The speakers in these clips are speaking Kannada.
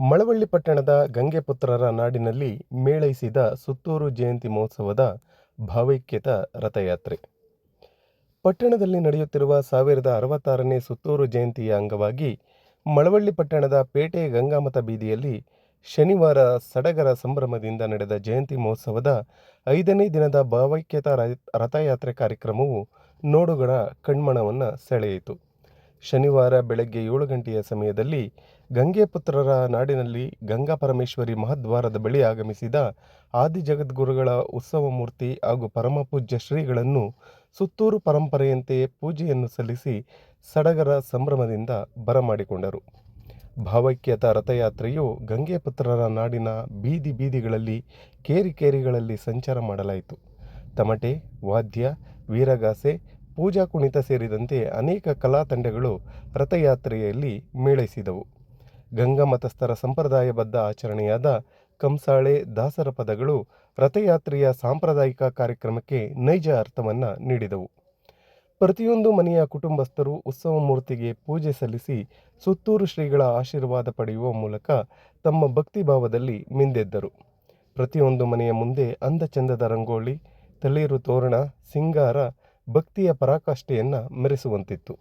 ಮಳವಳ್ಳಿ ಪಟ್ಟಣದ ಗಂಗೆಪುತ್ರರ ನಾಡಿನಲ್ಲಿ ಮೇಳೈಸಿದ ಸುತ್ತೂರು ಜಯಂತಿ ಮಹೋತ್ಸವದ ಭಾವೈಕ್ಯತ ರಥಯಾತ್ರೆ. ಪಟ್ಟಣದಲ್ಲಿ ನಡೆಯುತ್ತಿರುವ 1066ನೇ ಸುತ್ತೂರು ಜಯಂತಿಯ ಅಂಗವಾಗಿ ಮಳವಳ್ಳಿ ಪಟ್ಟಣದ ಪೇಟೆ ಗಂಗಾಮತ ಬೀದಿಯಲ್ಲಿ ಶನಿವಾರ ಸಡಗರ ಸಂಭ್ರಮದಿಂದ ನಡೆದ ಜಯಂತಿ ಮಹೋತ್ಸವದ 5ನೇ ದಿನದ ಭಾವೈಕ್ಯತ ರಥಯಾತ್ರೆ ಕಾರ್ಯಕ್ರಮವು ನೋಡುಗರ ಕಣ್ಮನವನ್ನು ಸೆಳೆಯಿತು. ಶನಿವಾರ ಬೆಳಗ್ಗೆ 7 ಗಂಟೆಯ ಸಮಯದಲ್ಲಿ ಗಂಗೆಪುತ್ರರ ನಾಡಿನಲ್ಲಿ ಗಂಗಾ ಪರಮೇಶ್ವರಿ ಮಹಾದ್ವಾರದ ಬಳಿ ಆಗಮಿಸಿದ ಆದಿಜಗದ್ಗುರುಗಳ ಉತ್ಸವ ಮೂರ್ತಿ ಹಾಗೂ ಪರಮಪೂಜ್ಯ ಶ್ರೀಗಳನ್ನು ಸುತ್ತೂರು ಪರಂಪರೆಯಂತೆ ಪೂಜೆಯನ್ನು ಸಲ್ಲಿಸಿ ಸಡಗರ ಸಂಭ್ರಮದಿಂದ ಬರಮಾಡಿಕೊಂಡರು. ಭಾವೈಕ್ಯತಾ ರಥಯಾತ್ರೆಯು ಗಂಗೆಪುತ್ರರ ನಾಡಿನ ಬೀದಿ ಬೀದಿಗಳಲ್ಲಿ ಕೇರಿಗಳಲ್ಲಿ ಸಂಚಾರ ಮಾಡಲಾಯಿತು. ತಮಟೆ, ವಾದ್ಯ, ವೀರಗಾಸೆ, ಪೂಜಾ ಕುಣಿತ ಸೇರಿದಂತೆ ಅನೇಕ ಕಲಾ ತಂಡಗಳು ರಥಯಾತ್ರೆಯಲ್ಲಿ ಮೇಳೈಸಿದವು. ಗಂಗಾ ಮತಸ್ಥರ ಸಂಪ್ರದಾಯಬದ್ಧ ಆಚರಣೆಯಾದ ಕಂಸಾಳೆ, ದಾಸರ ಪದಗಳು ರಥಯಾತ್ರೆಯ ಸಾಂಪ್ರದಾಯಿಕ ಕಾರ್ಯಕ್ರಮಕ್ಕೆ ನೈಜ ಅರ್ಥವನ್ನು ನೀಡಿದವು. ಪ್ರತಿಯೊಂದು ಮನೆಯ ಕುಟುಂಬಸ್ಥರು ಉತ್ಸವ ಮೂರ್ತಿಗೆ ಪೂಜೆ ಸಲ್ಲಿಸಿ ಸುತ್ತೂರು ಶ್ರೀಗಳ ಆಶೀರ್ವಾದ ಪಡೆಯುವ ಮೂಲಕ ತಮ್ಮ ಭಕ್ತಿಭಾವದಲ್ಲಿ ಮಿಂದೆದ್ದರು. ಪ್ರತಿಯೊಂದು ಮನೆಯ ಮುಂದೆ ಅಂದ ಚಂದದ ರಂಗೋಲಿ, ತಳಿರು ತೋರಣ, ಸಿಂಗಾರ ಭಕ್ತಿಯ ಪರಾಕಾಷ್ಠೆಯನ್ನು ಮೆರೆಸುವಂತಿತ್ತು.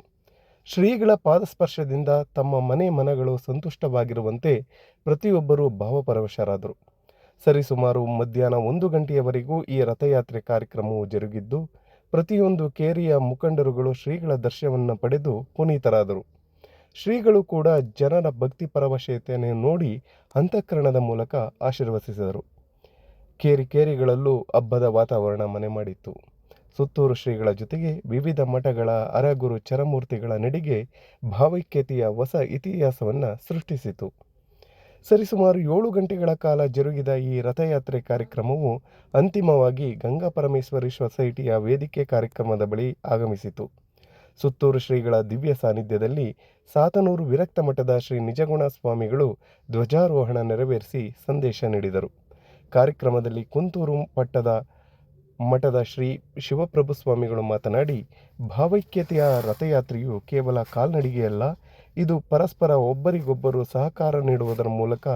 ಶ್ರೀಗಳ ಪಾದಸ್ಪರ್ಶದಿಂದ ತಮ್ಮ ಮನಗಳು ಸಂತುಷ್ಟವಾಗಿರುವಂತೆ ಪ್ರತಿಯೊಬ್ಬರೂ ಭಾವಪರವಶರಾದರು. ಸರಿಸುಮಾರು ಮಧ್ಯಾಹ್ನ 1 ಗಂಟೆಯವರೆಗೂ ಈ ರಥಯಾತ್ರೆ ಕಾರ್ಯಕ್ರಮವು ಜರುಗಿದ್ದು, ಪ್ರತಿಯೊಂದು ಕೇರಿಯ ಮುಖಂಡರುಗಳು ಶ್ರೀಗಳ ದರ್ಶನವನ್ನು ಪಡೆದು ಪುನೀತರಾದರು. ಶ್ರೀಗಳು ಕೂಡ ಜನರ ಭಕ್ತಿ ಪರವಶತೆಯನ್ನು ನೋಡಿ ಅಂತಃಕರಣದ ಮೂಲಕ ಆಶೀರ್ವದಿಸಿದರು. ಕೇರಿಗಳಲ್ಲೂ ಹಬ್ಬದ ವಾತಾವರಣ ಮನೆ ಮಾಡಿತ್ತು. ಸುತ್ತೂರು ಶ್ರೀಗಳ ಜೊತೆಗೆ ವಿವಿಧ ಮಠಗಳ ಅರಗುರು ಚರಮೂರ್ತಿಗಳ ನಡಿಗೆ ಭಾವೈಕ್ಯತೆಯ ಹೊಸ ಇತಿಹಾಸವನ್ನು ಸೃಷ್ಟಿಸಿತು. ಸರಿಸುಮಾರು 7 ಗಂಟೆಗಳ ಕಾಲ ಜರುಗಿದ ಈ ರಥಯಾತ್ರೆ ಕಾರ್ಯಕ್ರಮವು ಅಂತಿಮವಾಗಿ ಗಂಗಾ ಪರಮೇಶ್ವರಿ ಸೊಸೈಟಿಯ ವೇದಿಕೆ ಕಾರ್ಯಕ್ರಮದ ಬಳಿ ಆಗಮಿಸಿತು. ಸುತ್ತೂರು ಶ್ರೀಗಳ ದಿವ್ಯ ಸಾನ್ನಿಧ್ಯದಲ್ಲಿ ಸಾತನೂರು ವಿರಕ್ತ ಮಠದ ಶ್ರೀ ನಿಜಗುಣ ಸ್ವಾಮಿಗಳು ಧ್ವಜಾರೋಹಣ ನೆರವೇರಿಸಿ ಸಂದೇಶ ನೀಡಿದರು. ಕಾರ್ಯಕ್ರಮದಲ್ಲಿ ಕುಂತೂರು ಮಠದ ಶ್ರೀ ಶಿವಪ್ರಭು ಸ್ವಾಮಿಗಳು ಮಾತನಾಡಿ, ಭಾವೈಕ್ಯತೆಯ ರಥಯಾತ್ರೆಯು ಕೇವಲ ಕಾಲ್ನಡಿಗೆಯಲ್ಲ, ಇದು ಪರಸ್ಪರ ಒಬ್ಬರಿಗೊಬ್ಬರು ಸಹಕಾರ ನೀಡುವುದರ ಮೂಲಕ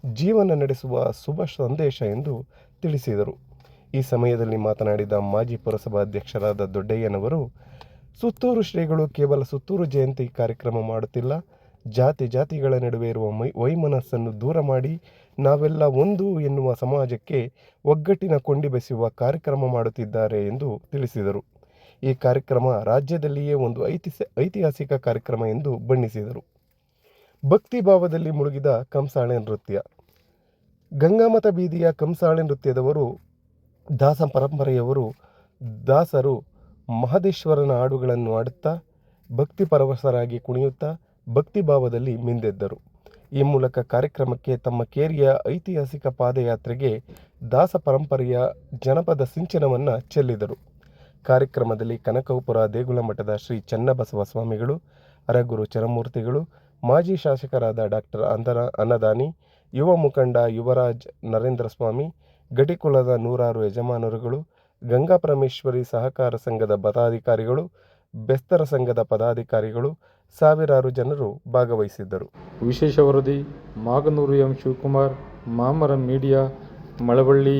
ಜೀವನ ನಡೆಸುವ ಶುಭ ಸಂದೇಶ ಎಂದು ತಿಳಿಸಿದರು. ಈ ಸಮಯದಲ್ಲಿ ಮಾತನಾಡಿದ ಮಾಜಿ ಪುರಸಭಾಧ್ಯಕ್ಷರಾದ ದೊಡ್ಡಯ್ಯನವರು, ಸುತ್ತೂರು ಶ್ರೀಗಳು ಕೇವಲ ಸುತ್ತೂರು ಜಯಂತಿ ಕಾರ್ಯಕ್ರಮ ಮಾಡುತ್ತಿಲ್ಲ, ಜಾತಿಗಳ ನಡುವೆ ಇರುವ ವೈಮನಸ್ಸನ್ನು ದೂರ ಮಾಡಿ ನಾವೆಲ್ಲ ಒಂದು ಎನ್ನುವ ಸಮಾಜಕ್ಕೆ ಒಗ್ಗಟ್ಟಿನ ಕೊಂಡಿ ಬೆಸೆಯುವ ಕಾರ್ಯಕ್ರಮ ಮಾಡುತ್ತಿದ್ದಾರೆ ಎಂದು ತಿಳಿಸಿದರು. ಈ ಕಾರ್ಯಕ್ರಮ ರಾಜ್ಯದಲ್ಲಿಯೇ ಒಂದು ಐತಿಹಾಸಿಕ ಕಾರ್ಯಕ್ರಮ ಎಂದು ಬಣ್ಣಿಸಿದರು. ಭಕ್ತಿ ಭಾವದಲ್ಲಿ ಮುಳುಗಿದ ಕಂಸಾಳೆ ನೃತ್ಯ. ಗಂಗಾಮತ ಬೀದಿಯ ಕಂಸಾಳೆ ನೃತ್ಯದವರು ದಾಸ ಪರಂಪರೆಯವರು. ದಾಸರು ಮಹದೇಶ್ವರನ ಹಾಡುಗಳನ್ನು ಹಾಡುತ್ತಾ ಭಕ್ತಿ ಪರವಶರಾಗಿ ಕುಣಿಯುತ್ತಾ ಭಕ್ತಿಭಾವದಲ್ಲಿ ಮಿಂದೆದ್ದರು. ಈ ಮೂಲಕ ಕಾರ್ಯಕ್ರಮಕ್ಕೆ ತಮ್ಮ ಕೇರಿಯ ಐತಿಹಾಸಿಕ ಪಾದಯಾತ್ರೆಗೆ ದಾಸ ಪರಂಪರೆಯ ಜನಪದ ಸಿಂಚನವನ್ನು ಚೆಲ್ಲಿದರು. ಕಾರ್ಯಕ್ರಮದಲ್ಲಿ ಕನಕಪುರ ದೇಗುಲ ಮಠದ ಶ್ರೀ ಚನ್ನಬಸವ ಸ್ವಾಮಿಗಳು, ಅರಗುರು ಚರಮೂರ್ತಿಗಳು, ಮಾಜಿ ಶಾಸಕರಾದ ಡಾಕ್ಟರ್ ಅನ್ನದಾನಿ, ಯುವ ಮುಖಂಡ ಯುವರಾಜ್ ನರೇಂದ್ರ ಸ್ವಾಮಿ, ಗಡಿಕುಲದ 100 ಯಜಮಾನರುಗಳು, ಗಂಗಾ ಪರಮೇಶ್ವರಿ ಸಹಕಾರ ಸಂಘದ ಪದಾಧಿಕಾರಿಗಳು, ಬೆಸ್ತರ ಸಂಘದ ಪದಾಧಿಕಾರಿಗಳು, ಸಾವಿರಾರು ಜನರು ಭಾಗವಹಿಸಿದ್ದರು. ವಿಶೇಷ ವರದಿ ಮಾಗನೂರು ಎಂ ಶಿವಕುಮಾರ್, ಮಾಮರ ಮೀಡಿಯಾ, ಮಳವಳ್ಳಿ.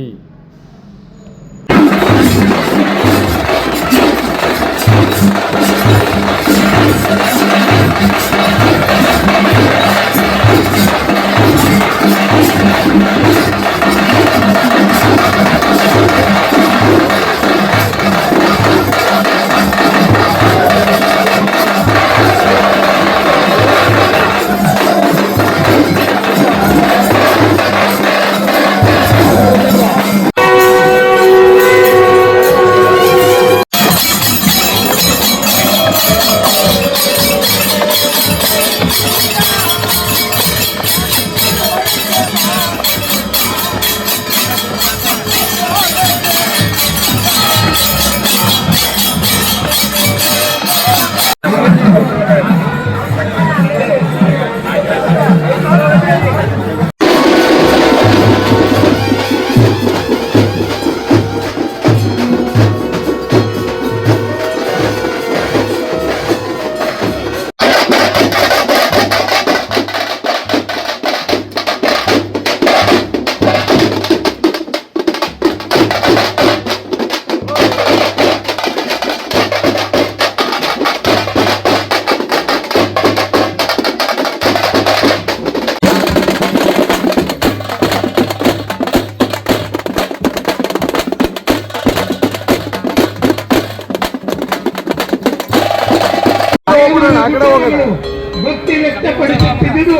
ಭಕ್ತಿ ವ್ಯಕ್ತಪಡಿಸುತ್ತಿದ್ದುದು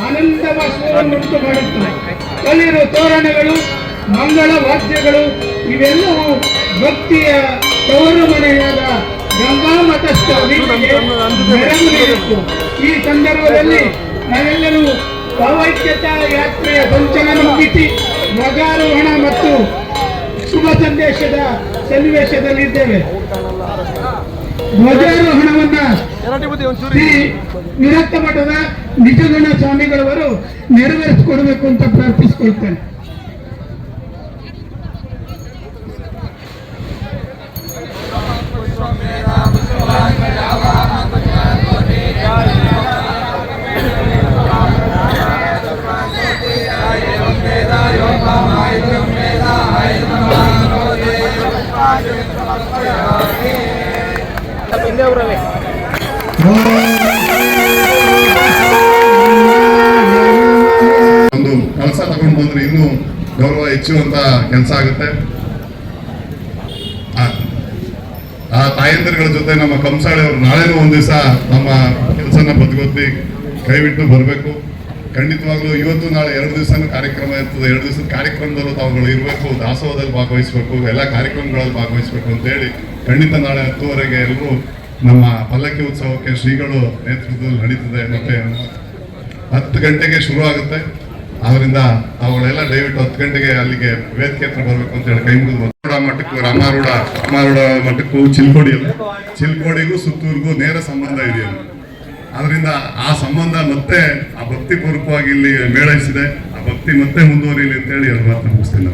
ಆನಂದ ಬಾಷ್ಪವನ್ನುಂಟು ಮಾಡುತ್ತದೆ. ಕಲಿರು ತೋರಣಗಳು, ಮಂಗಳ ವಾದ್ಯಗಳು ಇವೆಲ್ಲವೂ ಭಕ್ತಿಯ ತವರು ಮನೆಯಾದ ಗಂಗಾ ಮಠಸ್ಥ ಮೆರಗು ನೀಡಿತ್ತು. ಈ ಸಂದರ್ಭದಲ್ಲಿ ನಾವೆಲ್ಲರೂ ಭಾವೈಕ್ಯತಾ ಯಾತ್ರೆಯ ಸಂಚಲನ ಮುಗಿಸಿ ಧ್ವಜಾರೋಹಣ ಮತ್ತು ಶುಭ ಸಂದೇಶದ ಸನ್ನಿವೇಶದಲ್ಲಿದ್ದೇವೆ. ಧ್ವಜಾರೋಹಣವನ್ನ ಶ್ರೀ ವಿರಕ್ತ ಮಠದ ನಿಜಗಣ ಸ್ವಾಮಿಗಳವರು ನೆರವೇರಿಸಿಕೊಡ್ಬೇಕು ಅಂತ ಪ್ರಾರ್ಥಿಸಿಕೊಳ್ತೇನೆ. ಒಂದು ಕೆಲಸ ತಗೊಂಡು ಬಂದ್ರೆ ಇನ್ನೂ ಗೌರವ ಹೆಚ್ಚುವಂತ ಕೆಲಸ ಆಗುತ್ತೆ. ಆ ತಾಯಂದಿರುಗಳ ಜೊತೆ ನಮ್ಮ ಕಂಸಾಳೆ ಅವರು ನಾಳೆನೂ ಒಂದ್ ದಿವಸ ನಮ್ಮ ಕೆಲಸನ ಬದುಕೊತ್ತಿ ಕೈಬಿಟ್ಟು ಬರಬೇಕು. ಖಂಡಿತವಾಗ್ಲೂ ಇವತ್ತು ನಾಳೆ 2 ದಿವಸನೂ ಕಾರ್ಯಕ್ರಮ ಇರ್ತದೆ. 2 ದಿವಸದ ಕಾರ್ಯಕ್ರಮದಲ್ಲೂ ತಾವುಗಳು ಇರಬೇಕು, ದಾಸೋಹದಲ್ಲಿ ಭಾಗವಹಿಸಬೇಕು, ಎಲ್ಲ ಕಾರ್ಯಕ್ರಮಗಳಲ್ಲಿ ಭಾಗವಹಿಸಬೇಕು ಅಂತ ಹೇಳಿ ಖಂಡಿತ ನಾಳೆ 10:30ಗೆ ಎಲ್ಲರೂ ನಮ್ಮ ಪಲ್ಲಕ್ಕಿ ಉತ್ಸವಕ್ಕೆ ಶ್ರೀಗಳು ನೇತೃತ್ವದಲ್ಲಿ ನಡೀತದೆ. ಮತ್ತೆ 10 ಗಂಟೆಗೆ ಶುರು ಆಗುತ್ತೆ. ಆದ್ರಿಂದ ಅವುಗಳೆಲ್ಲ ದಯವಿಟ್ಟು 10 ಗಂಟೆಗೆ ಅಲ್ಲಿಗೆ ವೇದಿಕೆ ಹತ್ರ ಬರ್ಬೇಕು ಅಂತ ಹೇಳಿ ಕೈ ಮುಗಿದು ಮಠಕ್ಕೂ ರಾಮಾರೂಢ ಮಠಕ್ಕೂ ಚಿಲ್ಕೋಡಿಗೂ ಸುತ್ತೂರಿಗೂ ನೇರ ಸಂಬಂಧ ಇದೆಯಲ್ಲ. ಆದ್ರಿಂದ ಆ ಸಂಬಂಧ ಮತ್ತೆ ಆ ಭಕ್ತಿ ಪೂರ್ವಕವಾಗಿ ಇಲ್ಲಿ ಮೇಳೈಸಿದೆ. ಆ ಭಕ್ತಿ ಮತ್ತೆ ಮುಂದುವರಿಯಲಿ ಅಂತ ಹೇಳಿ ಅವ್ರ ಮಾತನ್ನು ಮುಗಿಸ್ತೀನಿ.